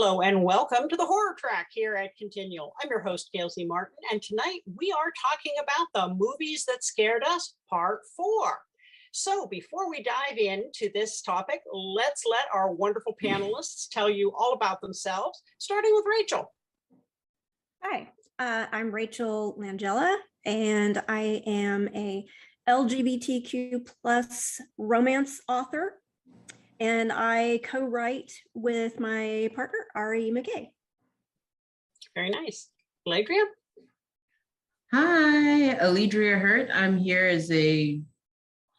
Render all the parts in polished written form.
Hello and welcome to the Horror Track here at ConTinual. I'm your host, Gail Z. Martin, and tonight we are talking about the movies that scared us, part 4. So before we dive into this topic, let's let our wonderful panelists tell you all about themselves, starting with Rachel. Hi, I'm Rachel Langella, and I am a LGBTQ plus romance author. And I co-write with my partner, Ari McKay. Very nice. Alledria? Hi, Alledria Hurt. I'm here as a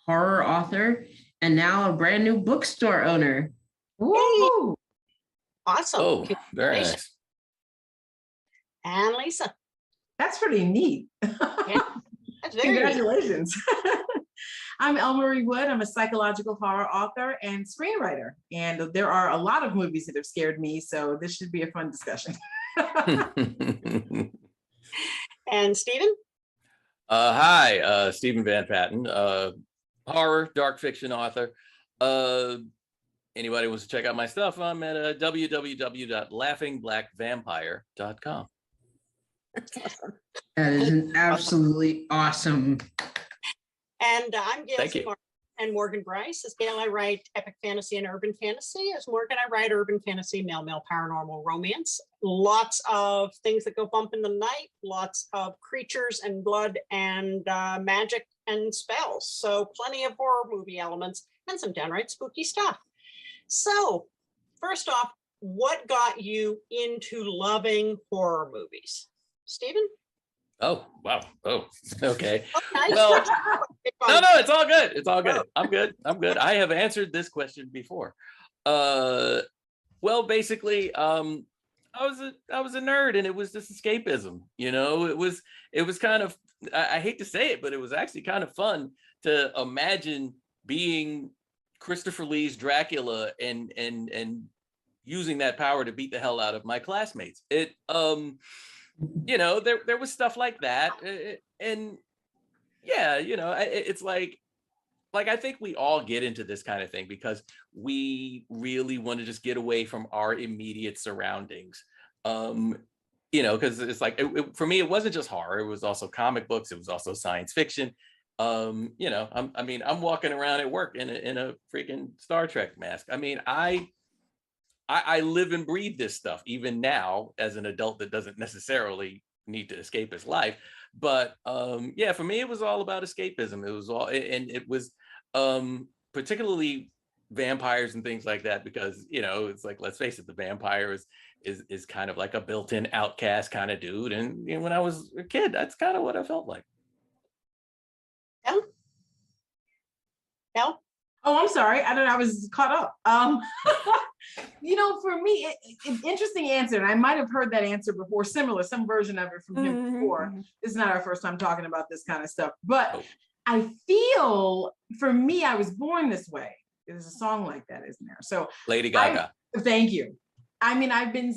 horror author and now a brand new bookstore owner. Woo! Awesome. Oh, very nice. And Lisa. That's pretty neat. Yeah, that's very Congratulations. I'm Elmarie Wood. I'm a psychological horror author and screenwriter. And there are a lot of movies that have scared me, so this should be a fun discussion. And Stephen? Hi, Stephen Van Patten, horror, dark fiction author. Anybody wants to check out my stuff, I'm at www.laughingblackvampire.com. That's awesome. That is an absolutely awesome. And I'm Gail Thank Z. you. Martin and Morgan Bryce. As Gail, I write epic fantasy and urban fantasy. As Morgan, I write urban fantasy, male paranormal romance. Lots of things that go bump in the night, lots of creatures and blood and magic and spells. So plenty of horror movie elements and some downright spooky stuff. So first off, what got you into loving horror movies? Stephen? Oh, wow. Oh, okay. Okay. Well, no, it's all good. It's all good. I'm good. I have answered this question before. Well, basically, I was a nerd, and it was just escapism. You know, it was kind of, I hate to say it, but it was actually kind of fun to imagine being Christopher Lee's Dracula and using that power to beat the hell out of my classmates. You know, there was stuff like that, and yeah, you know, it's like I think we all get into this kind of thing because we really want to just get away from our immediate surroundings. You know, because it's like for me, it wasn't just horror; it was also comic books, it was also science fiction. You know, I'm walking around at work in a freaking Star Trek mask. I mean, I live and breathe this stuff even now as an adult that doesn't necessarily need to escape his life. But yeah, for me, it was all about escapism. It was all, and it was particularly vampires and things like that, because, you know, it's like, let's face it, the vampire is kind of like a built-in outcast kind of dude. And you know, when I was a kid, that's kind of what I felt like. No? Oh, I'm sorry. I was caught up. You know, for me, it's interesting answer. And I might have heard that answer before, similar, some version of it from him before. This is not our first time talking about this kind of stuff. But I feel, for me, I was born this way. There's a song like that, isn't there? So Lady Gaga. Thank you. I mean, I've been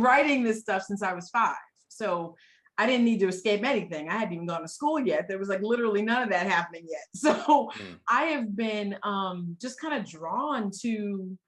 writing this stuff since I was 5. So I didn't need to escape anything. I hadn't even gone to school yet. There was like literally none of that happening yet. So I have been just kind of drawn to,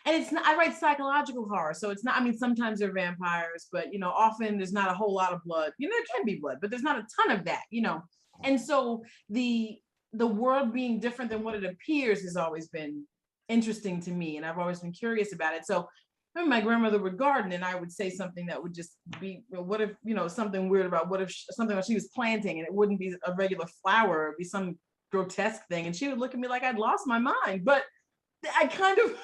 and it's not, I write psychological horror. So it's not, I mean, sometimes they're vampires, but, you know, often there's not a whole lot of blood. You know, there can be blood, but there's not a ton of that, you know. And so the world being different than what it appears has always been interesting to me. And I've always been curious about it. So my grandmother would garden, and I would say something that would just be, what if, you know, something weird about what if something that she was planting, and it wouldn't be a regular flower, it'd be some grotesque thing. And she would look at me like I'd lost my mind. But I kind of,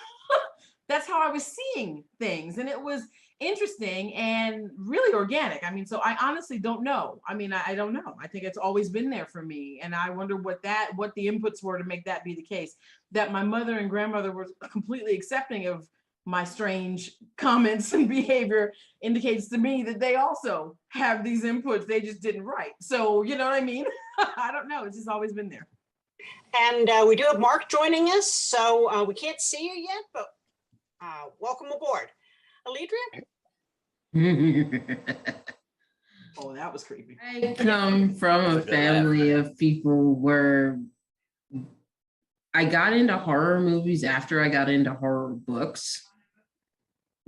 that's how I was seeing things. And it was interesting and really organic. I mean, so I honestly don't know. I mean, I don't know. I think it's always been there for me. And I wonder what the inputs were to make that be the case. That my mother and grandmother were completely accepting of my strange comments and behavior indicates to me that they also have these inputs. They just didn't write. So, you know what I mean? I don't know. It's just always been there. And we do have Mark joining us, so we can't see you yet, but welcome aboard. Alledria? Oh, that was creepy. I come from a family of people where I got into horror movies after I got into horror books.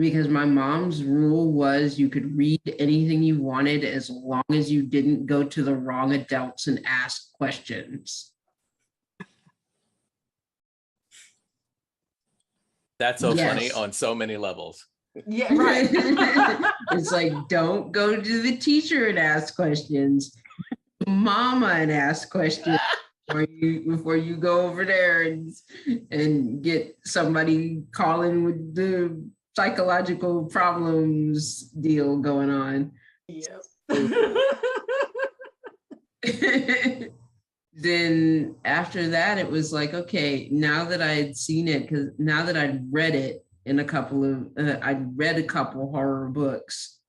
because my mom's rule was you could read anything you wanted as long as you didn't go to the wrong adults and ask questions. That's so funny Yes. on so many levels. Yeah, right. It's like, don't go to the teacher and ask questions, mama and ask questions before you go over there and get somebody calling with the psychological problems deal going on. Yep. Then after that, it was like, okay, now that I had seen it, because now that I'd read it in a couple of, I'd read a couple horror books,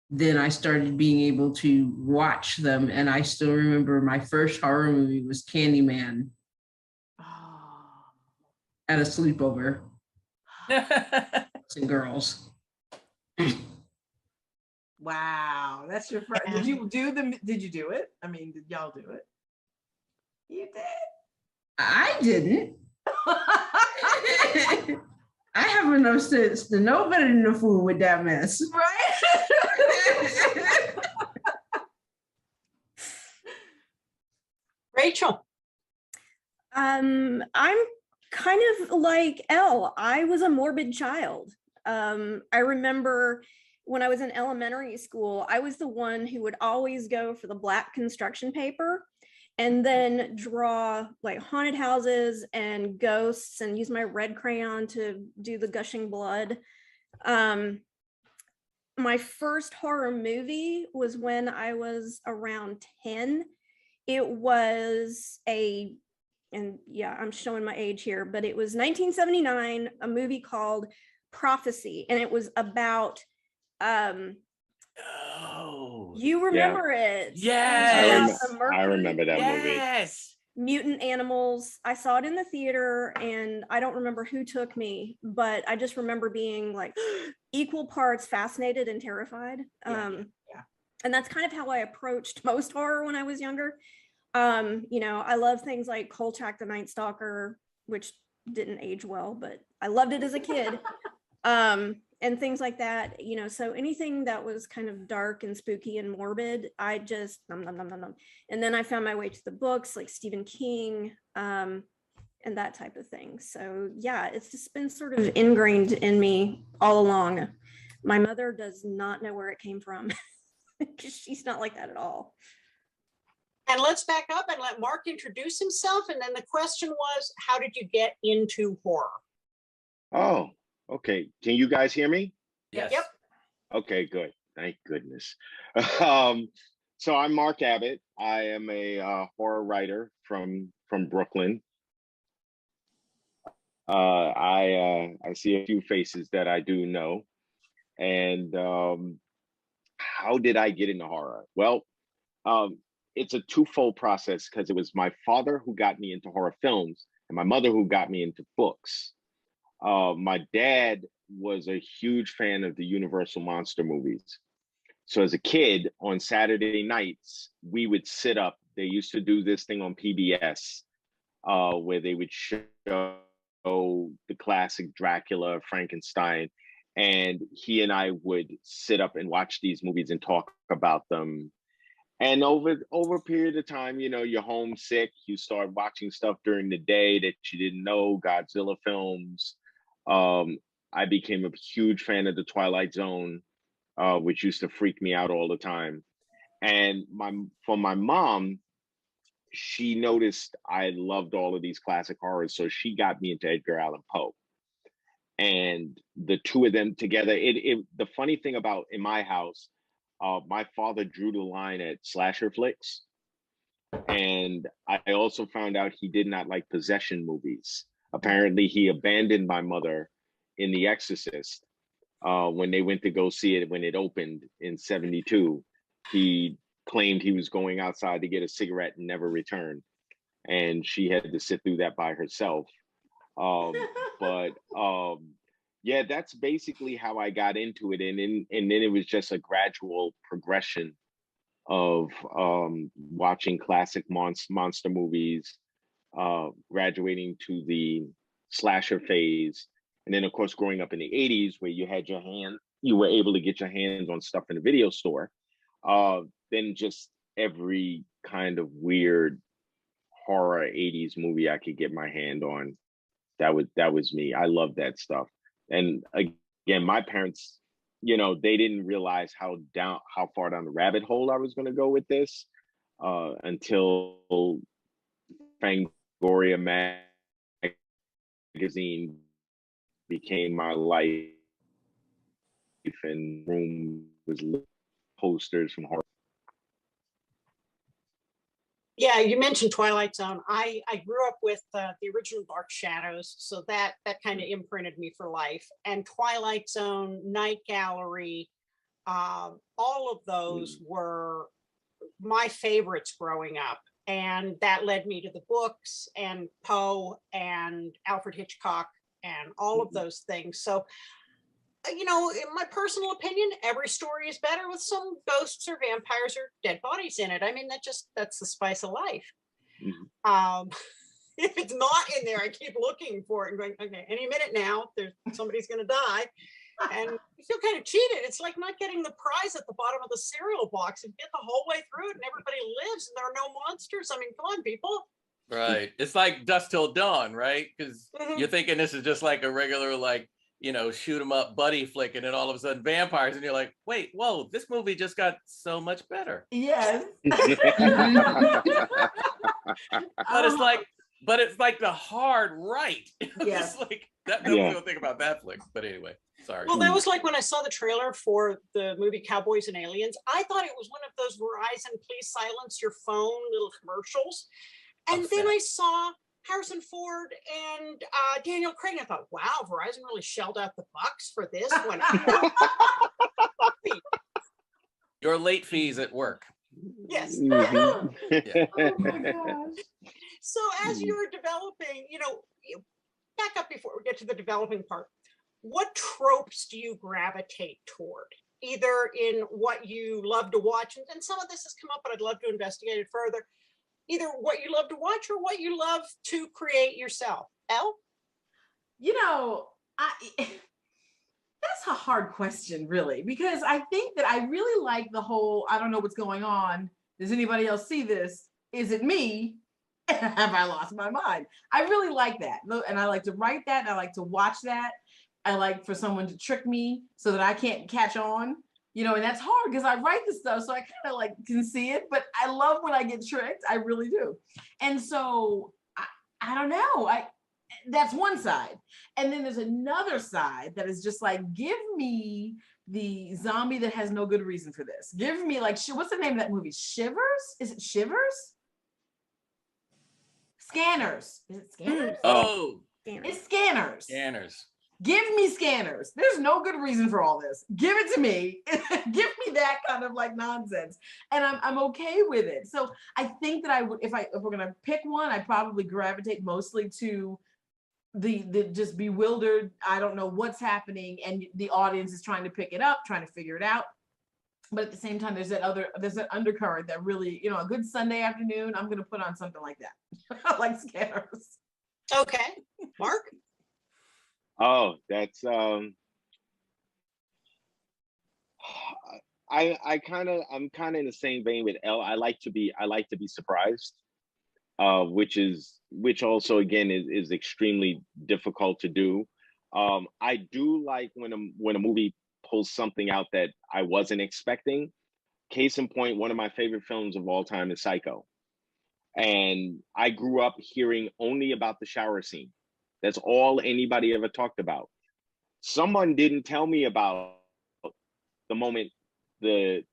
then I started being able to watch them. And I still remember my first horror movie was Candyman at a sleepover. And girls. Wow, that's your first. Did you do it? I mean, did y'all do it? You did. I didn't. I have enough sense to know better than to fool with that mess. Right? Rachel. I'm kind of like Elle. I was a morbid child. I remember when I was in elementary school, I was the one who would always go for the black construction paper and then draw like haunted houses and ghosts and use my red crayon to do the gushing blood. My first horror movie was when I was around 10. It was and yeah, I'm showing my age here, but it was 1979, a movie called Prophecy, and it was about you remember it? Yes. I remember that movie. Yes. Mutant animals. I saw it in the theater, and I don't remember who took me, but I just remember being like equal parts fascinated and terrified. And that's kind of how I approached most horror when I was younger. You know, I love things like Kolchak the Night Stalker, which didn't age well, but I loved it as a kid. And things like that, you know, so anything that was kind of dark and spooky and morbid, I just nom. And then I found my way to the books like Stephen King, and that type of thing. So yeah, it's just been sort of ingrained in me all along. My mother does not know where it came from because she's not like that at all. And let's back up and let Mark introduce himself. And then the question was, how did you get into horror? Oh, okay. Can you guys hear me? Yes. Yep. Okay, good. Thank goodness. So I'm Mark Abbott. I am a horror writer from Brooklyn. I see a few faces that I do know. And how did I get into horror? Well, it's a twofold process because it was my father who got me into horror films and my mother who got me into books. My dad was a huge fan of the Universal monster movies. So as a kid on Saturday nights, we would sit up. They used to do this thing on PBS where they would show the classic Dracula, Frankenstein, and he and I would sit up and watch these movies and talk about them. And over a period of time, you know, you're homesick, you start watching stuff during the day that you didn't know, Godzilla films. I became a huge fan of the Twilight Zone, which used to freak me out all the time. And for my mom, she noticed I loved all of these classic horrors, so she got me into Edgar Allan Poe. And the two of them together, the funny thing about in my house, my father drew the line at slasher flicks. And I also found out he did not like possession movies. Apparently he abandoned my mother in The Exorcist when they went to go see it when it opened in '72. He claimed he was going outside to get a cigarette and never returned. And she had to sit through that by herself. Yeah, that's basically how I got into it. And then it was just a gradual progression of watching classic monster movies, graduating to the slasher phase, And then of course, growing up in the 80s where you were able to get your hands on stuff in the video store, then just every kind of weird horror 80s movie I could get my hand on, that was me. I love that stuff. And again, my parents, they didn't realize how far down the rabbit hole I was going to go with this until Fangoria magazine became my life, and room was posters from horror. Yeah, you mentioned Twilight Zone. I grew up with the original Dark Shadows, so that kind of imprinted me for life. And Twilight Zone, Night Gallery, all of those were my favorites growing up. And that led me to the books and Poe and Alfred Hitchcock and all of those things. So, in my personal opinion, every story is better with some ghosts or vampires or dead bodies in it. I mean, that's the spice of life. If it's not in there, I keep looking for it and going, okay, any minute now, somebody's going to die. And you feel kind of cheated. It's like not getting the prize at the bottom of the cereal box and get the whole way through it and everybody lives and there are no monsters. I mean, come on, people. Right. It's like Dusk Till Dawn, right? Because you're thinking this is just like a regular, shoot 'em up buddy flick, and then all of a sudden vampires, and you're like, wait, whoa, this movie just got so much better. Yes. But it's like the hard right. Yes. It's like that was the thing about that flick. But anyway, sorry. Well, that was like when I saw the trailer for the movie Cowboys and Aliens. I thought it was one of those Verizon please silence your phone little commercials. And then I saw Harrison Ford and Daniel Craig. And I thought, wow, Verizon really shelled out the bucks for this one. Your late fees at work. Yes. Oh my gosh. So as you're developing, back up before we get to the developing part, what tropes do you gravitate toward? Either in what you love to watch, and some of this has come up, but I'd love to investigate it further. Either what you love to watch or what you love to create yourself. Elle? That's a hard question, really, because I think that I really like the whole, I don't know what's going on. Does anybody else see this? Is it me? Have I lost my mind? I really like that. And I like to write that. And I like to watch that. I like for someone to trick me so that I can't catch on. And that's hard because I write this stuff, so I kind of can see it, but I love when I get tricked. I really do. And so I don't know. That's one side. And then there's another side that is just give me the zombie that has no good reason for this. Give me what's the name of that movie? Shivers? Is it Shivers? Scanners. Is it Scanners? Oh. It's Scanners. Scanners. Give me Scanners. There's no good reason for all this. Give it to me. Give me that kind of nonsense, and I'm okay with it. So I think that I would, if we're gonna pick one, I probably gravitate mostly to the just bewildered. I don't know what's happening, and the audience is trying to pick it up, trying to figure it out. But at the same time, there's that undercurrent that really, a good Sunday afternoon, I'm gonna put on something like that, like Scanners. Okay, Mark. Oh, that's I'm kind of in the same vein with Elle. I like to be surprised, which also again is extremely difficult to do. I do like when a movie pulls something out that I wasn't expecting. Case in point, one of my favorite films of all time is Psycho, and I grew up hearing only about the shower scene. That's all anybody ever talked about. Someone didn't tell me about the moment the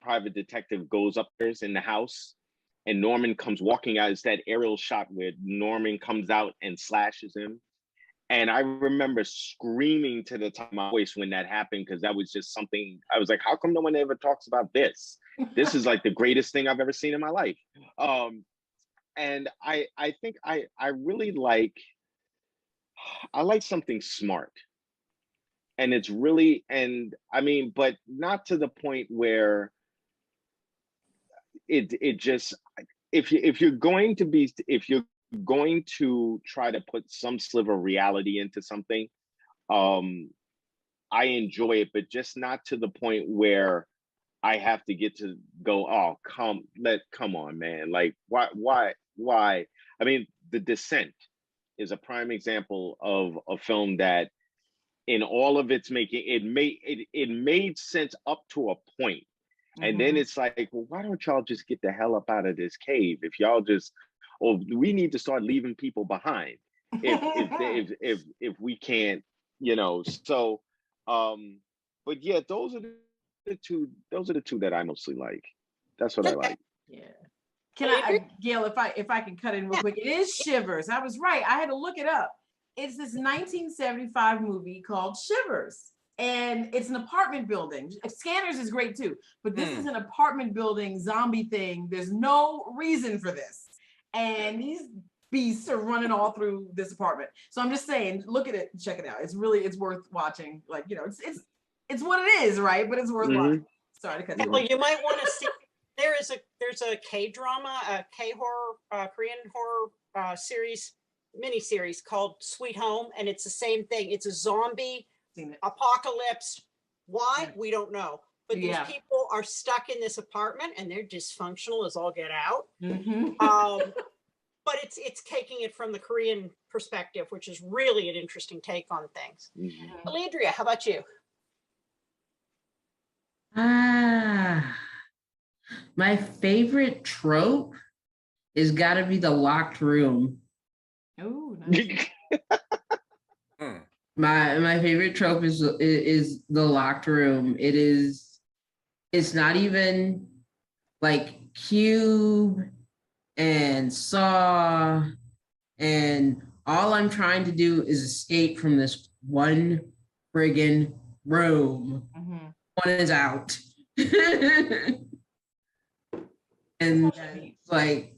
private detective goes upstairs in the house and Norman comes walking out. It's that aerial shot where Norman comes out and slashes him. And I remember screaming to the top of my voice when that happened, because that was just something, I was like, how come no one ever talks about this? This is the greatest thing I've ever seen in my life. And I think I really like something smart. And it's really, but not to the point where it just, if you're going going to try to put some sliver of reality into something, I enjoy it, but just not to the point where I have to get to go, oh, come on, man. Like, why? I mean, The Descent is a prime example of a film that in all of its making, it made sense up to a point. And then it's like, well, why don't y'all just get the hell up out of this cave? If y'all just, oh, we need to start leaving people behind. If we can't, you know, so, but yeah, those are the two that I mostly like. That's what I like. Yeah. Can I, Gail, if I can cut in real quick, it is Shivers. I was right. I had to look it up. It's this 1975 movie called Shivers. And it's an apartment building. Scanners is great too, but this is an apartment building zombie thing. There's no reason for this. And these beasts are running all through this apartment. So I'm just saying, look at it, check it out. It's worth watching. Like, you know, it's what it is, right? But it's worth watching. Sorry to cut you off. Well, you might want to see, there's a K-drama, a K-horror, Korean horror mini series called Sweet Home, and it's the same thing. It's a zombie apocalypse. Why? We don't know. But these people are stuck in this apartment and they're dysfunctional as all get out. But it's taking it from the Korean perspective, which is really an interesting take on things. Alledria, how about you? My favorite trope is got to be the locked room. Oh, nice. My favorite trope is the locked room. It's not even like Cube and Saw, and all I'm trying to do is escape from this one friggin' room. One is out. And like,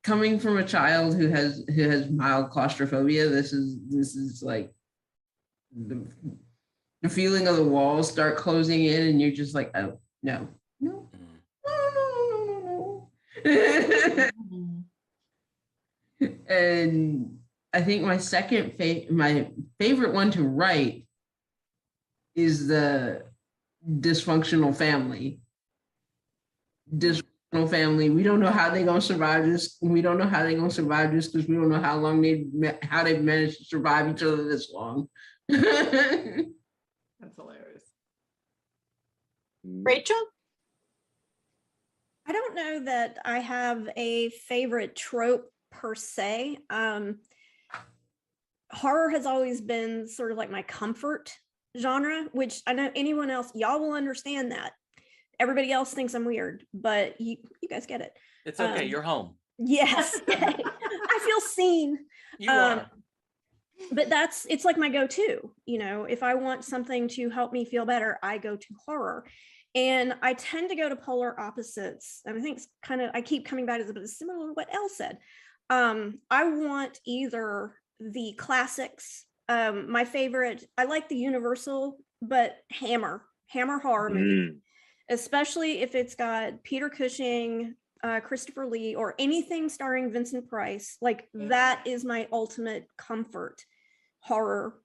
coming from a child who has mild claustrophobia, this is like the feeling of the walls start closing in, and you're just like, oh no. And I think my favorite one to write is the dysfunctional family. Family. We don't know how they're gonna survive this. We don't know how they're gonna survive this because we don't know how they've managed to survive each other this long. That's hilarious. Rachel? I don't know that I have a favorite trope per se. Horror has always been sort of like my comfort genre, which I know anyone else, y'all will understand that. Everybody else thinks I'm weird, but you guys get it. It's okay. You're home. Yes. I feel seen. You are. But it's like my go-to, you know, if I want something to help me feel better, I go to horror. And I tend to go to polar opposites. And I think it's I keep coming back to it, but it's similar to what Elle said. I want either the classics. My favorite, I like the Universal, but Hammer horror movie. Especially if it's got Peter Cushing, Christopher Lee, or anything starring Vincent Price. Like, that is my ultimate comfort horror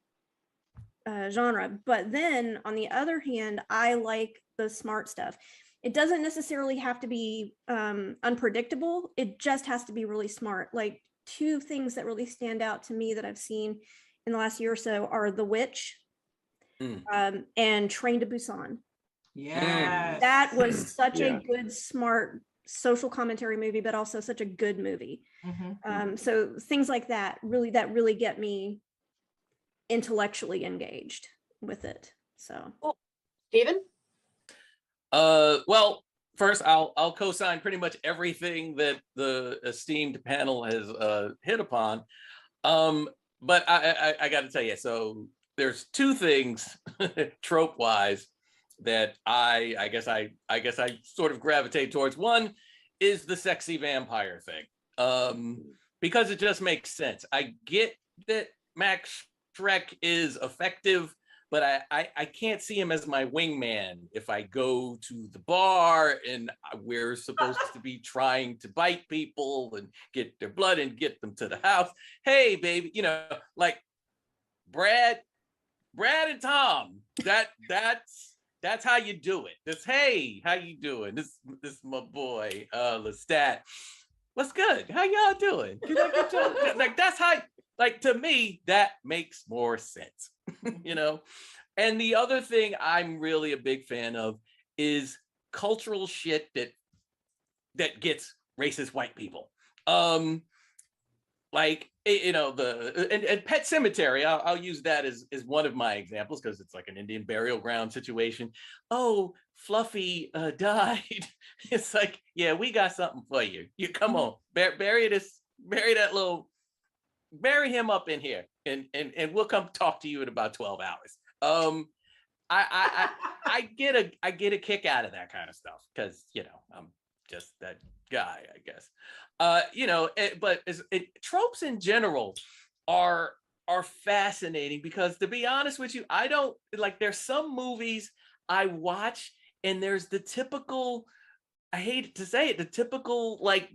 genre. But then on the other hand, I like the smart stuff. It doesn't necessarily have to be unpredictable. It just has to be really smart. Like, two things that really stand out to me that I've seen in the last year or so are The Witch and Train to Busan. Yeah, that was such a good, smart social commentary movie, but also such a good movie. So things like that really get me intellectually engaged with it. So, Steven? Well, first I'll co-sign pretty much everything that the esteemed panel has hit upon. But I got to tell you, so there's two things trope-wise that I guess I sort of gravitate towards. One is the sexy vampire thing, because it just makes sense. I get that Max Schreck is effective, but I can't see him as my wingman if I go to the bar and we're supposed to be trying to bite people and get their blood and get them to the house. Hey, baby, you know, like Brad and Tom. That's how you do it. This, hey, how you doing? This my boy, Lestat. What's good? How y'all doing? Can I get y'all? Like, that's how, like, to me, that makes more sense, you know? And the other thing I'm really a big fan of is cultural shit that gets racist white people. Like, you know, and Pet Cemetery, I'll use that as one of my examples because it's like an Indian burial ground situation. Oh, Fluffy died. It's like, yeah, we got something for you. You come on, bury him up in here, and we'll come talk to you in about 12 hours. I get a kick out of that kind of stuff because, you know, I'm just that guy, I guess. You know, but tropes in general are fascinating because, to be honest with you, I don't like, there's some movies I watch and there's the typical, I hate to say it, the typical like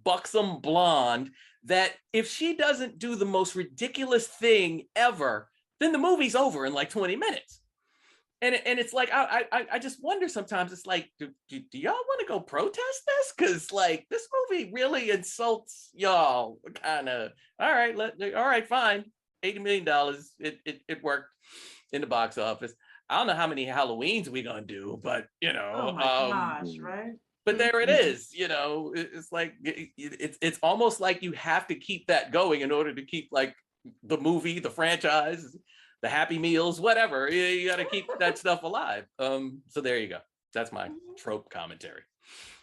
buxom blonde that if she doesn't do the most ridiculous thing ever, then the movie's over in like 20 minutes. And it's like, I just wonder sometimes, it's like, do y'all want to go protest this? Because like, this movie really insults y'all, kind of. All right, fine. $80 million, it worked in the box office. I don't know how many Halloweens we're gonna do, but you know, oh my gosh, right? But there it is, you know, it's like, it's almost like you have to keep that going in order to keep like the movie, the franchise, the Happy Meals, whatever. You got to keep that stuff alive. So there you go. That's my trope commentary.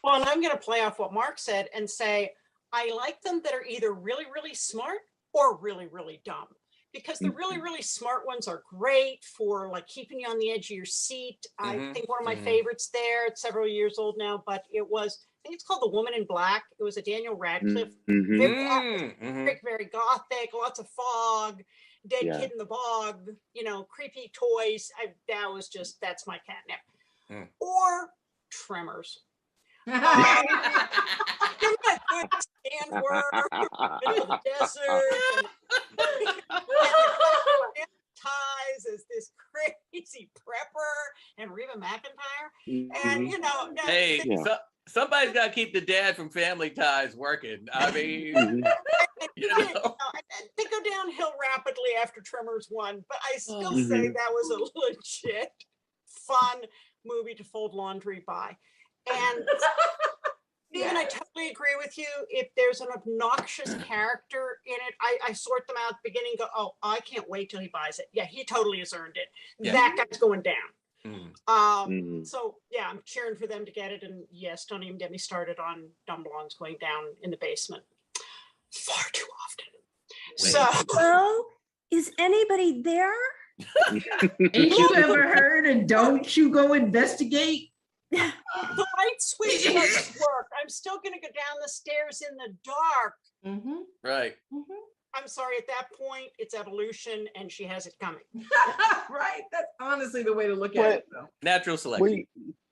Well, and I'm going to play off what Mark said and say, I like them that are either really, really smart or really, really dumb. Because the really, really smart ones are great for like keeping you on the edge of your seat. I think one of my favorites there, it's several years old now, but I think it's called The Woman in Black. It was a Daniel Radcliffe. Very gothic, lots of fog. Dead kid in the bog, you know, creepy toys. That's my catnip. Or Tremors. Give me a good sandworm in the desert. And ties as this crazy prepper and Reba McEntire. And, you know, hey, somebody's got to keep the dad from Family Ties working. I mean, you know. They go downhill rapidly after Tremors 1, but I still say that was a legit fun movie to fold laundry by. And Stephen, I totally agree with you. If there's an obnoxious character in it, I sort them out at the beginning, go, oh, I can't wait till he buys it. Yeah, he totally has earned it. Yeah. That guy's going down. So yeah, I'm cheering for them to get it. And yes, don't even get me started on dumb blondes going down in the basement far too often. So is anybody there? Ain't you ever heard of don't you go investigate? The light switch doesn't work. I'm still going to go down the stairs in the dark. Right. I'm sorry, at that point, it's evolution and she has it coming. Right. That's honestly the way to look at it, though. Natural selection.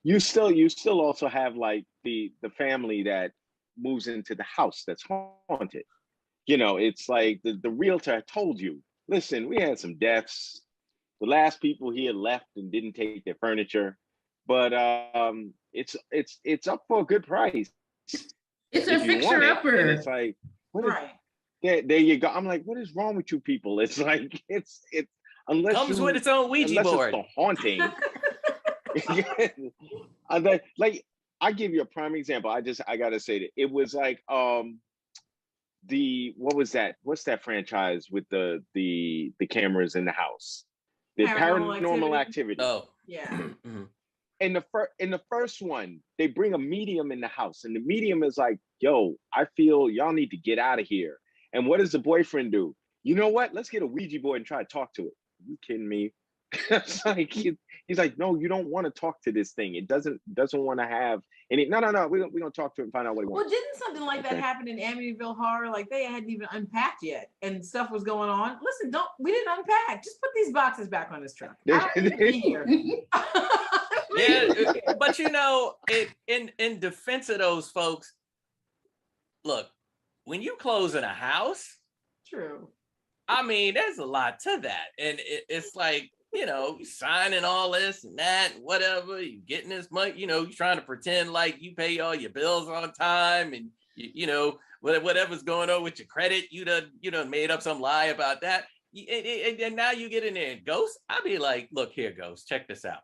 You still also have like the family that moves into the house that's haunted. You know, it's like the realtor told you, listen, we had some deaths. The last people here left and didn't take their furniture, but it's up for a good price. It's a fixer upper. It's like, there you go. I'm like, what is wrong with you people? It's like it's unless comes with its own Ouija board. It's the haunting. Like, I give you a prime example. I gotta say that it was like what was that? What's that franchise with the cameras in the house? The Paranormal Activity. Oh, yeah. In the first one, they bring a medium in the house, and the medium is like, yo, I feel y'all need to get out of here. And what does the boyfriend do? You know what? Let's get a Ouija board and try to talk to it. Are you kidding me? It's like he's like, no, you don't want to talk to this thing. It doesn't want to have any. No. We're gonna talk to it and find out what he wants. Well, didn't something like that happen in Amityville Horror? Like they hadn't even unpacked yet, and stuff was going on. Listen, we didn't unpack. Just put these boxes back on this truck. I don't need to be here. Yeah, but you know, in defense of those folks, look, when you close in a house, True. I mean, there's a lot to that, and it's like, you know, you signing all this and that, and whatever, you getting this money, you know, you trying to pretend like you pay all your bills on time, and you know, whatever's going on with your credit, you done made up some lie about that, and now you get in there and Ghost, I'd be like, look here, Ghost, check this out.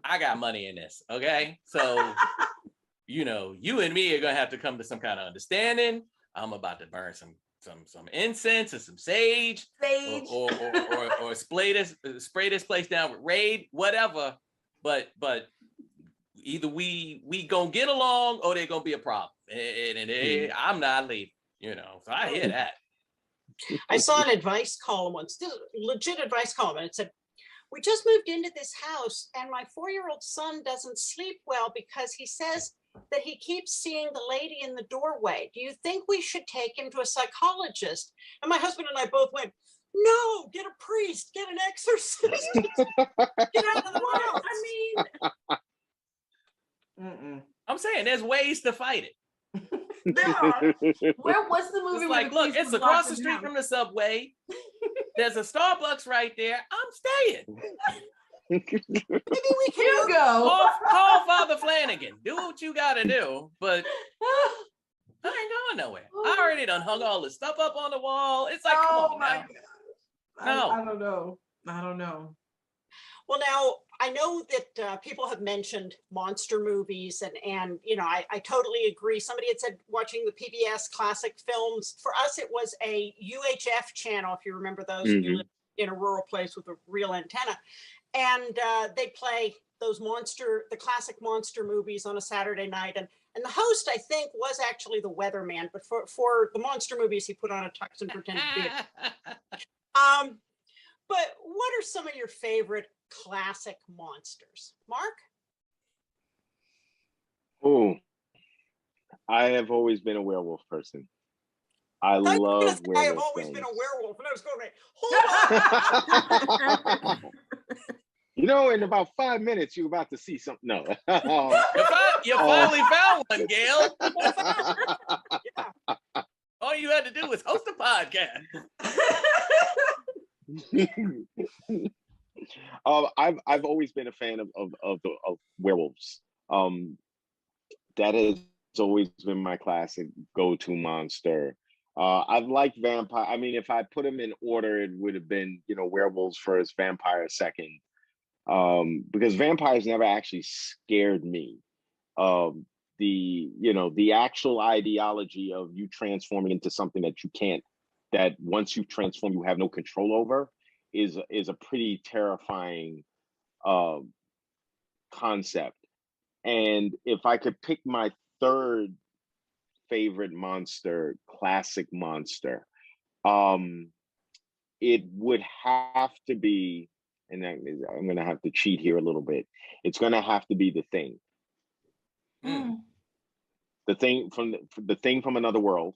I got money in this, okay? So, you know, you and me are gonna have to come to some kind of understanding. I'm about to burn some incense and some sage, or spray this place down with Raid, whatever. But either we gonna get along or they're gonna be a problem, and I'm not leaving. You know, so I hear that. I saw an advice column once, this legit advice column, and it said, we just moved into this house and my 4-year-old son doesn't sleep well because he says that he keeps seeing the lady in the doorway. Do you think we should take him to a psychologist? And my husband and I both went, no, get a priest, get an exorcist. Get out of the world. I mean, I'm saying there's ways to fight it. there are. What's the movie? It's like, look, it's across the street from the subway. There's a Starbucks right there. I'm staying. Maybe we can go. Call Father Flanagan. Do what you gotta do, but I ain't going nowhere. I already done hung all this stuff up on the wall. It's like, come on now. No. I don't know. Well, now I know that people have mentioned monster movies, and you know, I totally agree. Somebody had said watching the PBS classic films. For us, it was a UHF channel, if you remember those. If you live in a rural place with a real antenna, and they play those the classic monster movies on a Saturday night, and the host, I think, was actually the weatherman, but for the monster movies, he put on a tux and pretended to be it. But what are some of your favorite classic monsters? Mark? Oh, I have always been a werewolf person. I love werewolf I have always been a werewolf, and I was going, hold on. You know, in about 5 minutes, you're about to see something. No. You finally found one, Gail. Yeah. All you had to do was host a podcast. I've always been a fan of werewolves. That has always been my classic go-to monster. I've liked vampire. I mean, if I put them in order, it would have been, you know, werewolves first, vampire second. Because vampires never actually scared me. The actual ideology of you transforming into something that once you transform, you have no control over is a pretty terrifying concept. And if I could pick my third favorite monster, classic monster, it would have to be, and I'm going to have to cheat here a little bit. It's going to have to be The Thing. The Thing from Another World.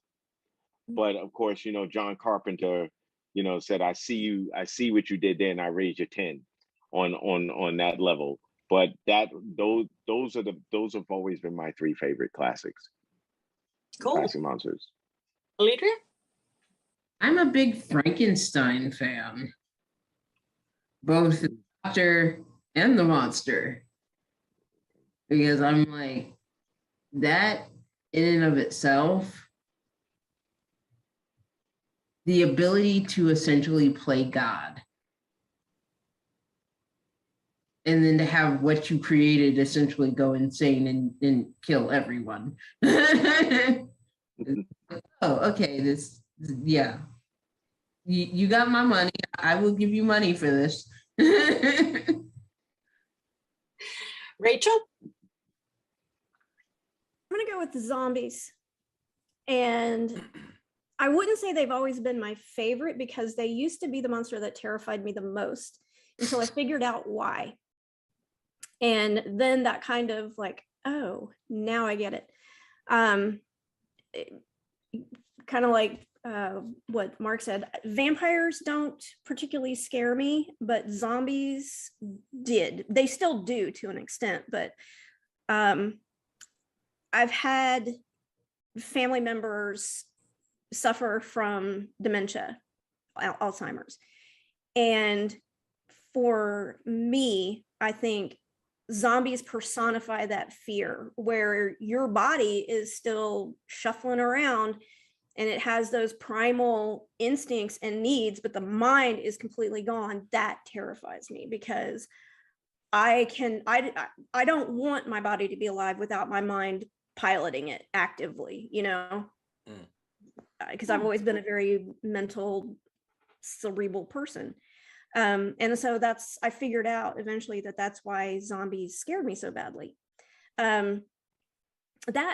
But of course, you know, John Carpenter, you know, said, I see what you did there, and I raised your 10 on that level. But those have always been my three favorite classics. Cool. Classic monsters. Alledria? I'm a big Frankenstein fan. Both the doctor and the monster. Because I'm like, that in and of itself, the ability to essentially play God. And then to have what you created essentially go insane and kill everyone. Oh, okay, yeah. You got my money. I will give you money for this. Rachel? I'm gonna go with the zombies. And I wouldn't say they've always been my favorite because they used to be the monster that terrified me the most until I figured out why. And then that kind of like, oh, now I get it. Kind of like what Mark said, vampires don't particularly scare me, but zombies did. They still do to an extent, but I've had family members suffer from dementia, Alzheimer's. And for me, I think zombies personify that fear where your body is still shuffling around and it has those primal instincts and needs, but the mind is completely gone. That terrifies me because I don't want my body to be alive without my mind piloting it actively, you know? Because I've always been a very mental, cerebral person. And so I figured out eventually that's why zombies scared me so badly. That,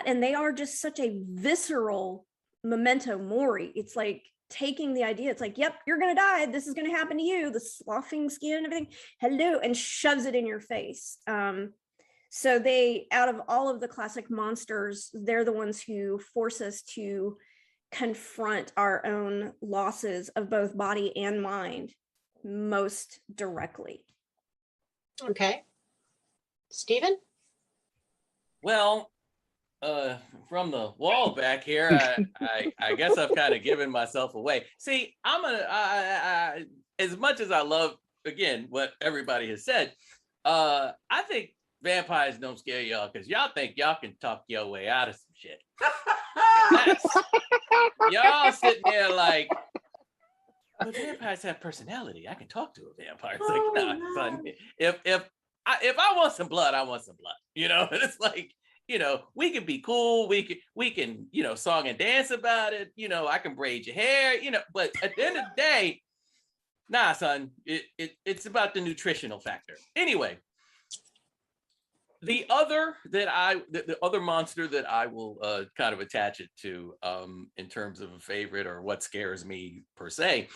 and they are just such a visceral memento mori. It's like taking the idea, it's like, yep, you're going to die. This is going to happen to you. The sloughing skin and everything. Hello. And shoves it in your face. So they, out of all of the classic monsters, they're the ones who force us to confront our own losses of both body and mind most directly. Okay. Stephen? Well, from the wall back here, I guess I've kind of given myself away. See, I as much as I love, again, what everybody has said, I think vampires don't scare y'all because y'all think y'all can talk your way out of some shit. Y'all sitting there like, but vampires have personality. I can talk to a vampire. It's like, nah, son, if I want some blood, I want some blood. You know, it's like, you know, we can be cool. We can, you know, song and dance about it. You know, I can braid your hair. You know, but at the end of the day, nah, son, it's about the nutritional factor. Anyway, the other monster that I will kind of attach it to in terms of a favorite or what scares me per se,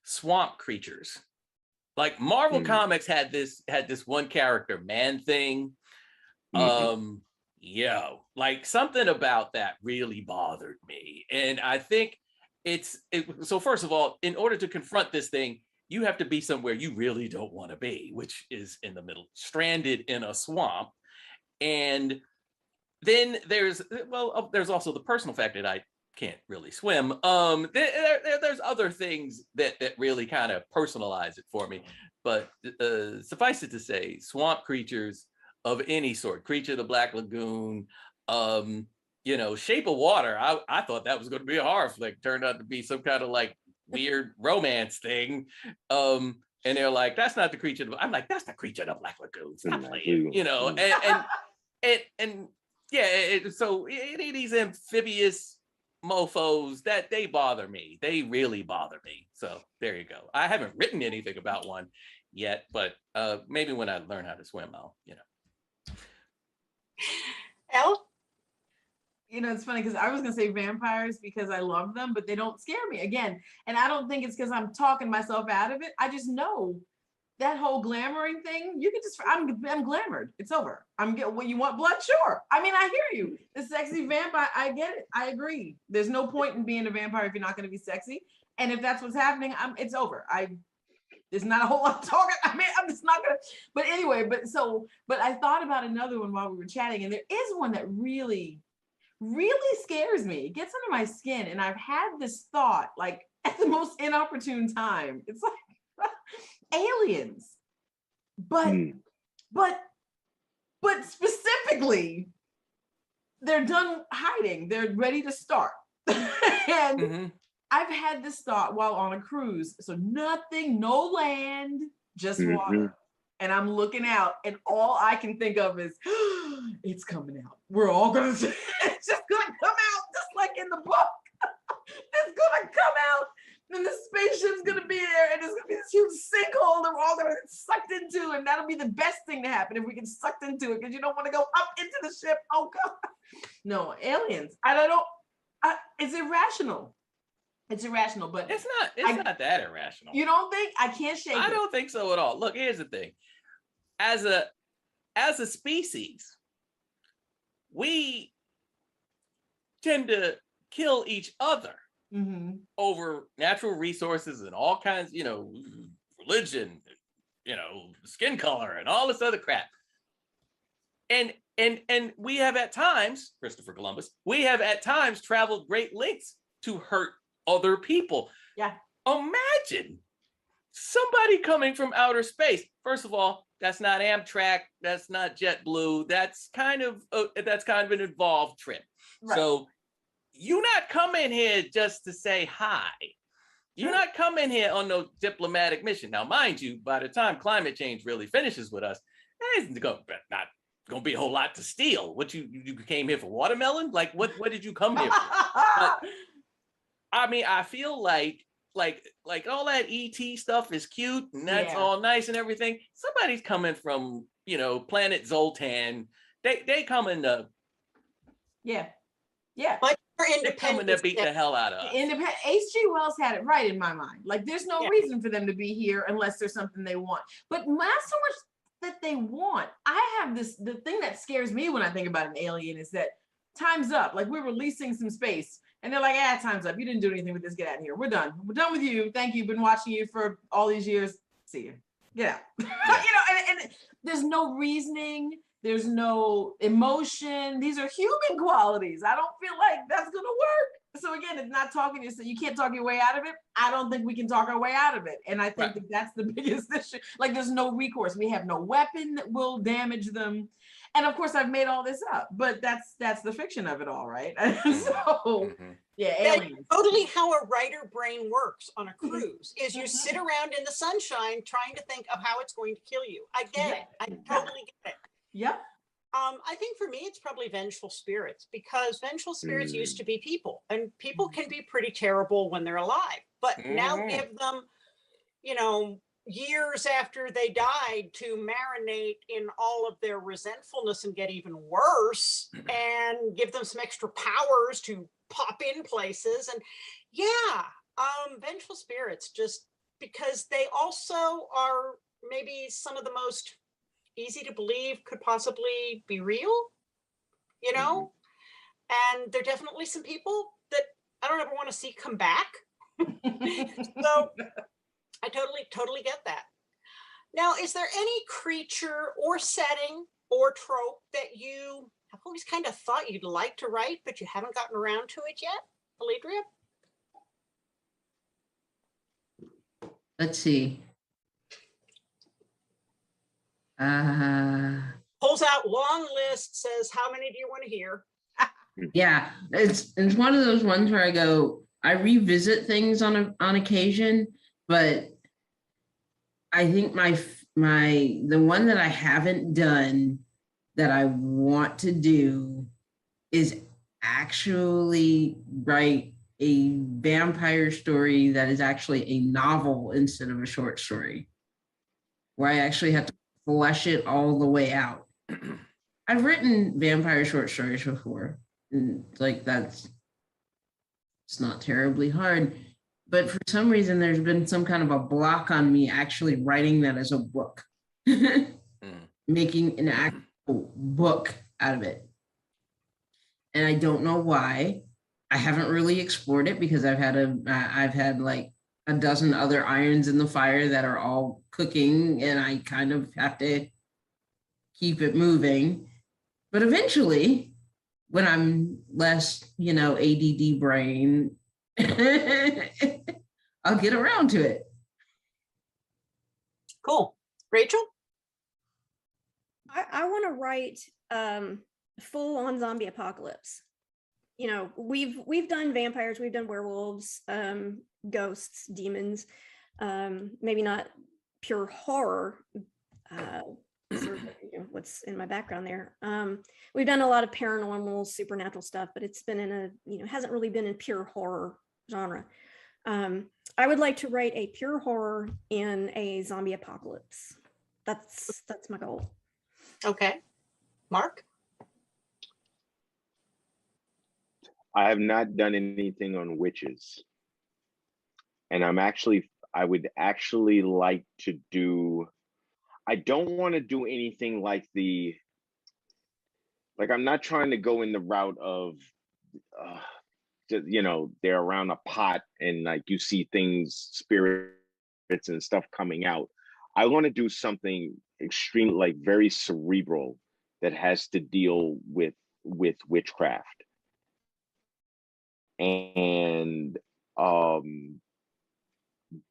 swamp creatures. Like Marvel Comics had this one character, Man-Thing. Like something about that really bothered me. And I think so first of all, in order to confront this thing, you have to be somewhere you really don't want to be, which is in the middle, stranded in a swamp. And then there's also the personal fact that I can't really swim. There's other things that really kind of personalize it for me. But suffice it to say, swamp creatures of any sort, Creature of the Black Lagoon, you know, Shape of Water. I thought that was going to be a horror flick. Turned out to be some kind of like weird romance thing. And they're like, that's not the Creature. I'm like, that's the Creature of the Black Lagoon. Stop playing, you know. And so these amphibious mofos that they bother me. They really bother me. So there you go. I haven't written anything about one yet, but maybe when I learn how to swim, I'll, you know. Elle? You know, it's funny because I was going to say vampires because I love them, but they don't scare me again. And I don't think it's because I'm talking myself out of it. I just know that whole glamoring thing, you can just, I'm glamored. It's over. When you want blood, sure. I mean, I hear you. The sexy vampire, I get it. I agree. There's no point in being a vampire if you're not going to be sexy. And if that's what's happening, it's over. There's not a whole lot of talking. I mean, I'm just not gonna, but anyway, but I thought about another one while we were chatting, and there is one that really, really scares me. It gets under my skin. And I've had this thought like at the most inopportune time. It's like aliens, but specifically, they're done hiding. They're ready to start. And I've had this thought while on a cruise. So nothing, no land, just water. And I'm looking out and all I can think of is, it's coming out. We're all gonna, it's just gonna come out just like in the book. It's gonna come out and the spaceship's gonna be there and there's gonna be this huge sinkhole that we're all gonna get sucked into, and that'll be the best thing to happen if we get sucked into it, because you don't want to go up into the ship. Oh God. No, aliens. I don't know. It's irrational. It's irrational, but it's not that irrational. You don't think? I can't shake it. I don't think so at all. Look, here's the thing. As a species, we tend to kill each other over natural resources and all kinds, religion, skin color and all this other crap. And we have at times, Christopher Columbus, traveled great lengths to hurt other people. Yeah. Imagine somebody coming from outer space. First of all, that's not Amtrak, that's not JetBlue, that's kind of an involved trip. Right. So you're not coming here just to say hi. You're not coming here on no diplomatic mission. Now, mind you, by the time climate change really finishes with us, there's not gonna be a whole lot to steal. What you came here for watermelon? Like what did you come here for? But, I mean, I feel like all that ET stuff is cute and that's all nice and everything. Somebody's coming from, planet Zoltan. They coming to Like they're coming to beat the hell out of us. H.G. Wells had it right in my mind. Like there's no reason for them to be here unless there's something they want. But not so much that they want. I have the thing that scares me when I think about an alien is that time's up. Like we're releasing some space. And they're like, time's up. You didn't do anything with this. Get out of here. We're done. We're done with you. Thank you. Been watching you for all these years. See you. Get out. And there's no reasoning. There's no emotion. These are human qualities. I don't feel like that's going to work. So again, it's not talking to you. So you can't talk your way out of it. I don't think we can talk our way out of it. And I think that that's the biggest issue. Like there's no recourse. We have no weapon that will damage them. And of course, I've made all this up, but that's the fiction of it all, right? So, aliens. Totally how a writer brain works on a cruise is you sit around in the sunshine trying to think of how it's going to kill you. I get it. I totally get it. Yep. I think for me, it's probably vengeful spirits because vengeful spirits used to be people and people can be pretty terrible when they're alive, but now give them, years after they died to marinate in all of their resentfulness and get even worse and give them some extra powers to pop in places. And vengeful spirits, just because they also are maybe some of the most easy to believe could possibly be real, and there are definitely some people that I don't ever want to see come back. So I totally get that. Now, is there any creature or setting or trope that you have always kind of thought you'd like to write, but you haven't gotten around to it yet, Alledria? Let's see. Pulls out long list, says, how many do you want to hear? Yeah, it's one of those ones where I revisit things on occasion, but I think the one that I haven't done that I want to do is actually write a vampire story that is actually a novel instead of a short story, where I actually have to flesh it all the way out. I've written vampire short stories before, and it's not terribly hard. But for some reason, there's been some kind of a block on me actually writing that as a book, making an actual book out of it. And I don't know why. I haven't really explored it because I've had like a dozen other irons in the fire that are all cooking, and I kind of have to keep it moving. But eventually, when I'm less, ADD brain, I'll get around to it. Cool. Rachel? I want to write full on zombie apocalypse. We've done vampires, we've done werewolves, ghosts, demons, maybe not pure horror, sort of, what's in my background there. We've done a lot of paranormal, supernatural stuff, but it's been hasn't really been in pure horror genre. I would like to write a pure horror in a zombie apocalypse. That's my goal. Okay. Mark? I have not done anything on witches. And I would actually like to do, I don't want to do anything like I'm not trying to go in the route of, they're around a pot and like you see things, spirits and stuff coming out. I want to do something extreme, like very cerebral, that has to deal with witchcraft. And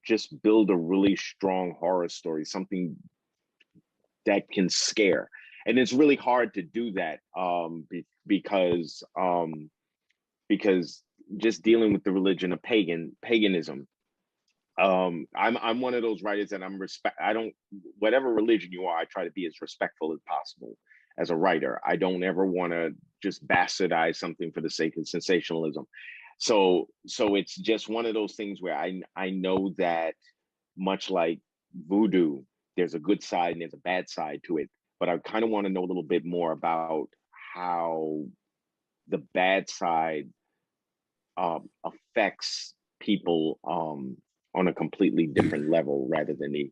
just build a really strong horror story, something that can scare. And it's really hard to do that because just dealing with the religion of paganism. I'm one of those writers that whatever religion you are, I try to be as respectful as possible as a writer. I don't ever want to just bastardize something for the sake of sensationalism. So it's just one of those things where I know that, much like voodoo, there's a good side and there's a bad side to it. But I kind of want to know a little bit more about how the bad side affects people on a completely different level, rather than the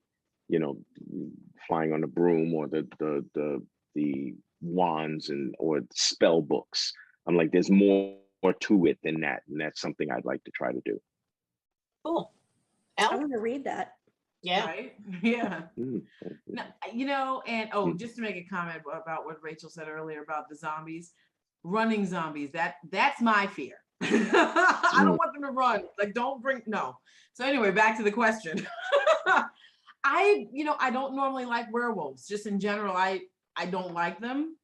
flying on the broom or the wands or spell books. I'm like, there's more to it than that, and that's something I'd like to try to do. Cool. I want to read that. Yeah. Right? Yeah. Mm-hmm. And just to make a comment about what Rachel said earlier about the zombies, running zombies, that's my fear. I don't want them to run. Like, no. So anyway, back to the question. I don't normally like werewolves. Just in general, I don't like them.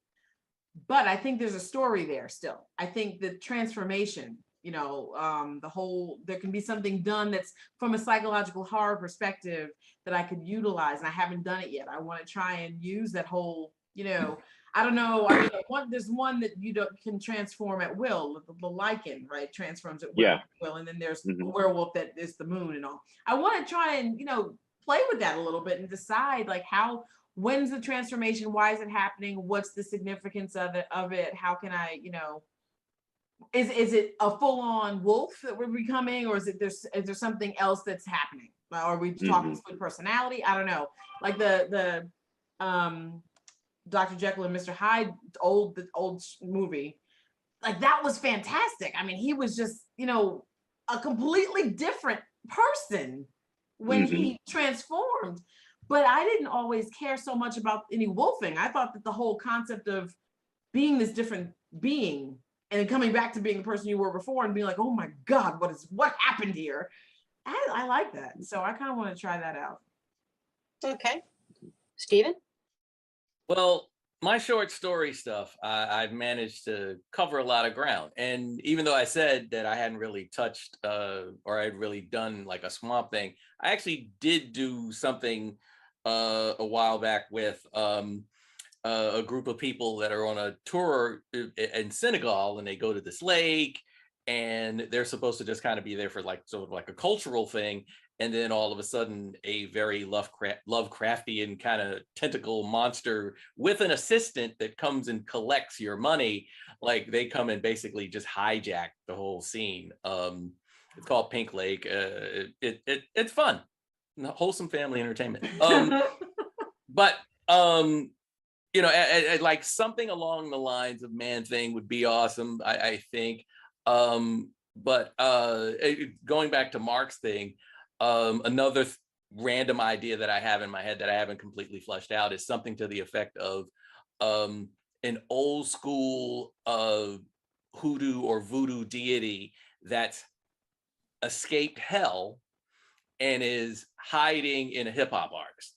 But I think there's a story there still. I think the transformation, there can be something done that's from a psychological horror perspective that I could utilize, and I haven't done it yet. I want to try and use that whole, I don't know. I mean, there's one that can transform at will. The lichen, right, transforms at will. Yeah. And then there's a werewolf that is the moon and all. I want to try and play with that a little bit and decide like when's the transformation? Why is it happening? What's the significance of it? How can I, is it a full-on wolf that we're becoming, or is there something else that's happening? Are we talking split personality? I don't know. Like the Dr. Jekyll and Mr. Hyde, the old movie, like that was fantastic. I mean, he was just, a completely different person when he transformed. But I didn't always care so much about any wolfing. I thought that the whole concept of being this different being and then coming back to being the person you were before and being like, oh my God, what happened here? I like that. So I kind of want to try that out. Okay. Stephen? Well, my short story stuff, I've managed to cover a lot of ground. And even though I said that I hadn't really touched or I'd really done like a Swamp Thing, I actually did do something a while back with a group of people that are on a tour in Senegal, and they go to this lake and they're supposed to just kind of be there for like sort of like a cultural thing. And then all of a sudden a very Lovecraftian kind of tentacle monster with an assistant that comes and collects your money. Like they come and basically just hijack the whole scene. It's called Pink Lake. It's fun. Wholesome family entertainment. But like something along the lines of Man Thing would be awesome, I think. But going back to Mark's thing, another random idea that I have in my head that I haven't completely fleshed out is something to the effect of an old school hoodoo or voodoo deity that's escaped hell and is hiding in a hip hop artist.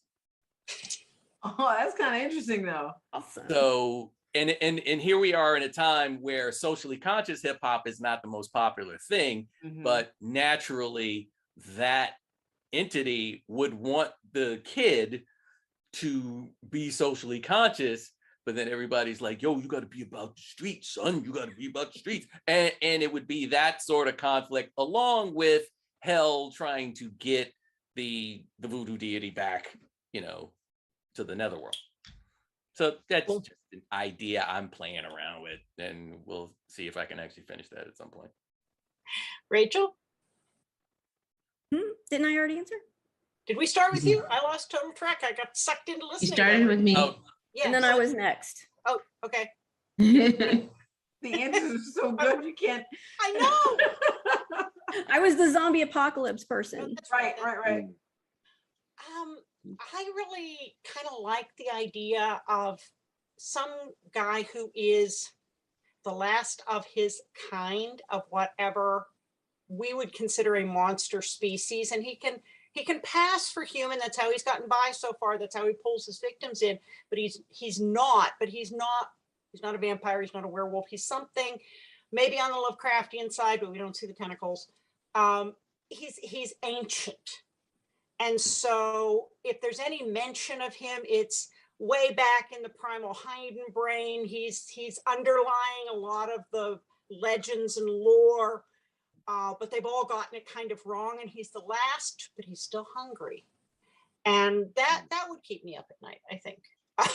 Oh, that's kind of interesting though. Awesome. So, and here we are in a time where socially conscious hip hop is not the most popular thing, but naturally that entity would want the kid to be socially conscious, but then everybody's like, yo, you got to be about the streets, son. You got to be about the streets. And it would be that sort of conflict along with hell trying to get the voodoo deity back, to the netherworld. So that's just an idea I'm playing around with, and we'll see if I can actually finish that at some point. Rachel, Didn't I already answer? did we start with you? I lost total track. I got sucked into listening. You started with me. Oh, Yeah, And then I was next. Oh, okay. The answers are so good, you can't. I know. I was the zombie apocalypse person. That's Right. I really kind of like the idea of some guy who is the last of his kind of whatever we would consider a monster species, and he can pass for human. That's how he's gotten by so far. That's how he pulls his victims in. But he's not a vampire. He's not a werewolf. He's something maybe on the Lovecraftian side, but we don't see the tentacles. He's ancient. And so if there's any mention of him, it's way back in the primal Haydn brain. He's underlying a lot of the legends and lore, but they've all gotten it kind of wrong. And he's the last, but he's still hungry. And that would keep me up at night, I think. I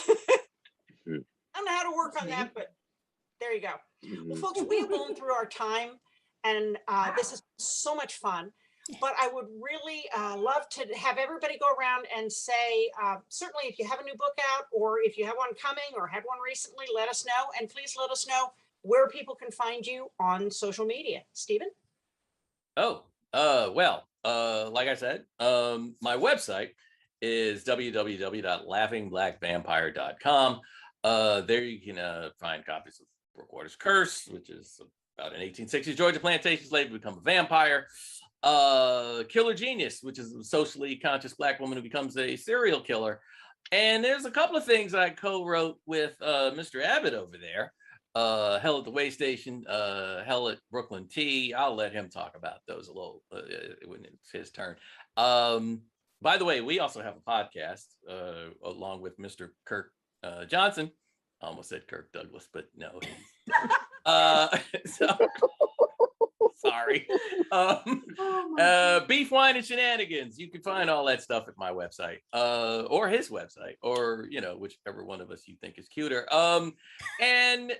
don't know how to work on that, but there you go. Well, folks, we have gone through our time, and this is so much fun. But I would really love to have everybody go around and say, certainly if you have a new book out, or if you have one coming or had one recently, let us know. And please let us know where people can find you on social media. Stephen? like I said, my website is www.laughingblackvampire.com. There you can find copies of Brookwater's Curse, which is about an 1860s Georgia plantation slave to become a vampire. Killer Genius, which is a socially conscious Black woman who becomes a serial killer. And there's a couple of things I co-wrote with Mr. Abbott over there. Hell at the Way Station, Hell at Brooklyn T. I'll let him talk about those a little when it's his turn. By the way, we also have a podcast along with Mr. Kirk Johnson. I almost said Kirk Douglas, but no. Sorry. Beef, Wine, and Shenanigans. You can find all that stuff at my website, or his website, or whichever one of us you think is cuter. And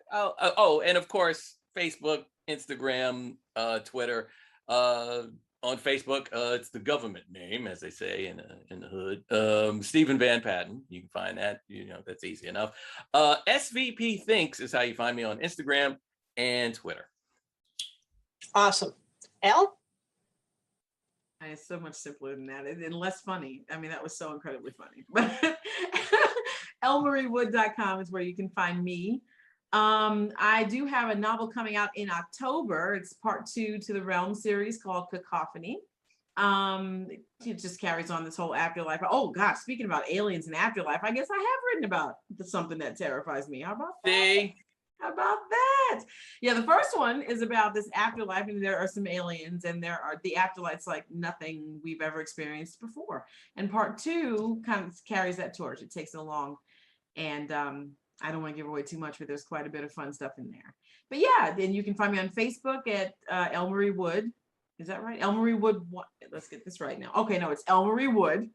of course, Facebook, Instagram, Twitter. On Facebook, it's the government name, as they say in the hood. Stephen Van Patten. You can find that. That's easy enough. SVP Thinks is how you find me on Instagram and Twitter. Awesome. Elle? It's so much simpler than that and less funny. I mean, that was so incredibly funny. But elmariewood.com is where you can find me. I do have a novel coming out in October. It's part 2 to the Realm series called Cacophony. It just carries on this whole afterlife. Oh gosh, speaking about aliens and afterlife, I guess I have written about something that terrifies me. How about that? How about that? Yeah, the first one is about this afterlife, and there are some aliens, and the afterlife's like nothing we've ever experienced before. And part 2 kind of carries that torch. It takes it along, and I don't want to give away too much, but there's quite a bit of fun stuff in there. But yeah, then you can find me on Facebook at Elmarie Wood. Is that right? Elmarie Wood. Let's get this right now. Okay, no, it's Elmarie Wood.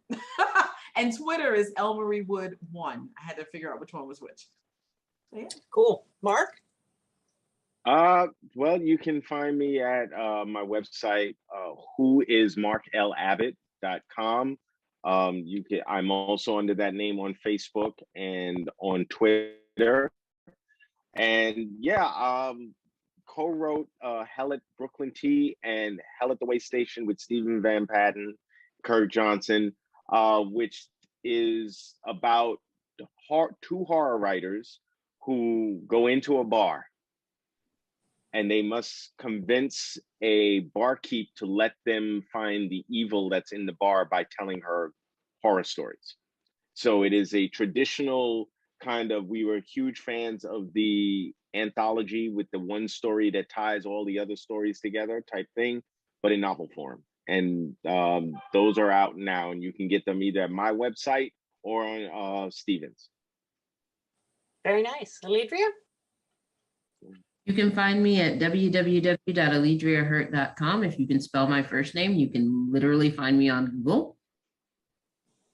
And Twitter is Elmarie Wood 1. I had to figure out which one was which. So, yeah. Cool. Mark? Well, you can find me at my website, whoismarkellabbott.com. I'm also under that name on Facebook and on Twitter. And yeah, co-wrote Hell at Brooklyn T and Hell at the Way Station with Stephen Van Patten, Kirk Johnson, which is about 2 horror writers who go into a bar and they must convince a barkeep to let them find the evil that's in the bar by telling her horror stories. So it is a traditional kind of, we were huge fans of the anthology with the one story that ties all the other stories together type thing, but in novel form. And those are out now, and you can get them either at my website or on Stevens. Very nice. Alledria? You can find me at www.alledriahurt.com. If you can spell my first name, you can literally find me on Google.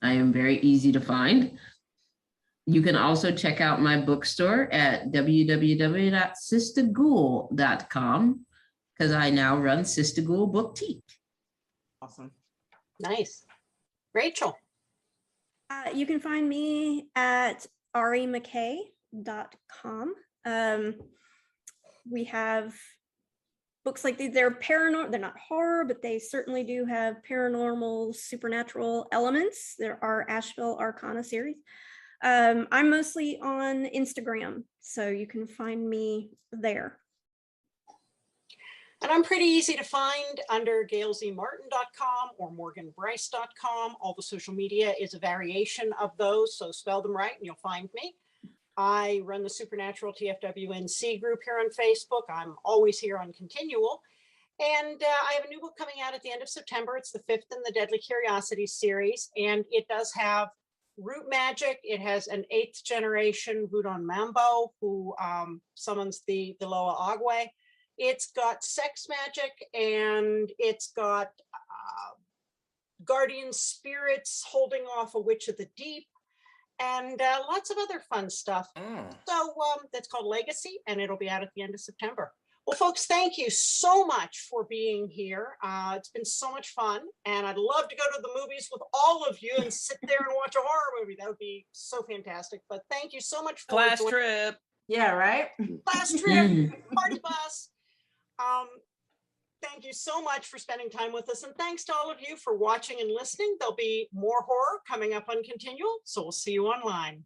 I am very easy to find. You can also check out my bookstore at www.sistagool.com because I now run Sista Ghoul Boutique. Awesome. Nice. Rachel. You can find me at remckay.com. We have books like these. They're paranormal. They're not horror, but they certainly do have paranormal, supernatural elements. There are Asheville Arcana series. I'm mostly on Instagram, so you can find me there. And I'm pretty easy to find under gailzmartin.com or morganbryce.com. All the social media is a variation of those, so spell them right and you'll find me. I run the Supernatural TFWNC group here on Facebook. I'm always here on ConTinual. And I have a new book coming out at the end of September. It's the 5th in the Deadly Curiosities series, and it does have root magic. It has an 8th generation Budon Mambo who summons the Loa Agwe. It's got sex magic, and it's got guardian spirits holding off a witch of the deep, and lots of other fun stuff. So that's called Legacy, and it'll be out at the end of September. Well, folks, thank you so much for being here. It's been so much fun, and I'd love to go to the movies with all of you and sit there and watch a horror movie. That would be so fantastic. But thank you so much for Class trip. Yeah, right? Class trip, party bus. Thank you so much for spending time with us, and thanks to all of you for watching and listening. There'll be more horror coming up on ConTinual, so we'll see you online.